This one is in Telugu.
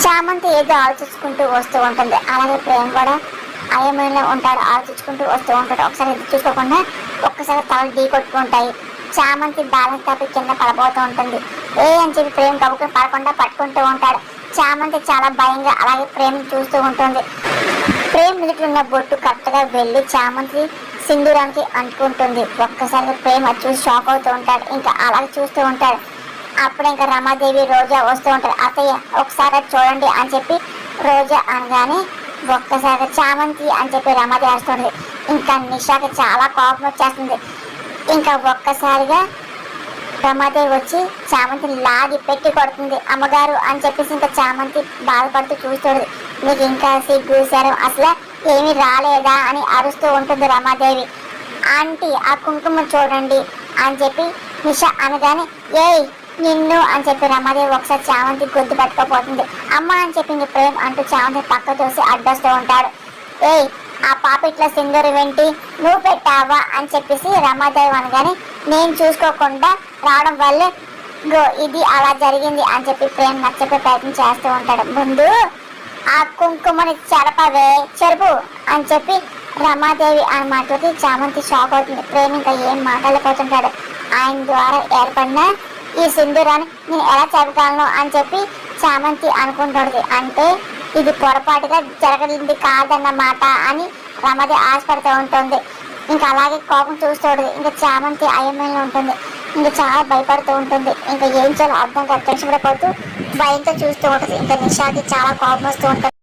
చామంతి ఏదో ఆలోచించుకుంటూ వస్తూ ఉంటుంది. అలాగే ప్రేమ కూడా అయోమయంలో ఉంటాడు, ఆలోచించుకుంటూ వస్తూ ఉంటాడు. ఒకసారి ఎదురు చూసుకోకుండా ఒక్కసారి తలలు ఢీ కొట్టుకుంటాయి. చామంతి బ్యాలెన్స్ తప్పి కింద పడబోతూ ఉంటుంది. అని చెప్పి ప్రేమ కబుకుని పడకుండా పట్టుకుంటూ ఉంటాడు. చామంతి చాలా భయంగా అలాగే ప్రేమ చూస్తూ ఉంటుంది. ప్రేమ ఎదుటిన్న బొట్టు కరెక్ట్గా వెళ్ళి చామంతి సింధూరానికి అంటుకుంటుంది. ఒక్కసారిగా ప్రేమ చూసి షాక్ అవుతూ ఉంటాడు. ఇంకా అలాగే చూస్తూ ఉంటాడు. అప్పుడు ఇంకా రమాదేవి రోజా వస్తూ ఉంటారు. అత్తయ్య ఒకసారి చూడండి అని చెప్పి రోజా అనగానే ఒక్కసారిగా చామంతి అని చెప్పి రమాదేవి వస్తుంది. ఇంకా నిషాకి చాలా కోపం వచ్చేస్తుంది. ఇంకా ఒక్కసారిగా రమాదేవి వచ్చి చామంతిని లాగి పెట్టి కొడుతుంది. అమ్మగారు అని చెప్పేసి ఇంకా చామంతి బాధపడుతూ చూస్తుంది. మీకు ఇంకా సిగ్గు శరం అసలు ఏమీ రాలేదా అని అరుస్తూ ఉంటుంది రమాదేవి. ఆంటీ ఆ కుంకుమ చూడండి అని చెప్పి నిషా అనగానే ఏయ్ నిన్ను అని చెప్పి రమాదేవి ఒకసారి చామంతి గొంతు పట్టుకోపోతుంది. అమ్మ అని చెప్పి ప్రేమ్ అంటూ చామంతి పక్క తోసి అడ్డొస్తూ ఉంటాడు. ఏయ్ ఆ పాపిట్ల సింగరు వెంటి నువ్వు పెట్టావా అని చెప్పేసి రమాదేవి అనగానే నేను చూసుకోకుండా రావడం వల్లే ఇది అలా జరిగింది అని చెప్పి ప్రేమ్ నచ్చపే ప్రయత్నం చేస్తూ ఉంటాడు. ముందు ఆ కుంకుమని చెరపవే చెరుపు అని చెప్పి రమాదేవి ఆ మాటలకి చామంతి షాక్ అవుతుంది. ప్రేమ్ ఇంకా ఏం మాట్లాడకపోతుంటాడు. ఆయన ద్వారా ఏర్పడిన ఈ సింధూరాన్ని నేను ఎలా చెరపగలను అని చెప్పి చామంతి అనుకుంటుంది. అంటే ఇది పొరపాటుగా జరగలింది కాదన్నమాట అని రమాదేవి ఆశపడుతూ ఉంటుంది. ఇంకా అలాగే కోపం చూస్తూ ఉంటుంది. ఇంకా చామంతి అయోమయంలో ఉంటుంది. ఇంకా చాలా భయపడుతూ ఉంటుంది. ఇంకా ఏం చేయాలో అర్థం కాదు టెన్షన్ పడిపోతూ భయంతో చూస్తూ ఉంటుంది. ఇంకా నిషాకి చాలా కోపం వస్తూ ఉంటుంది.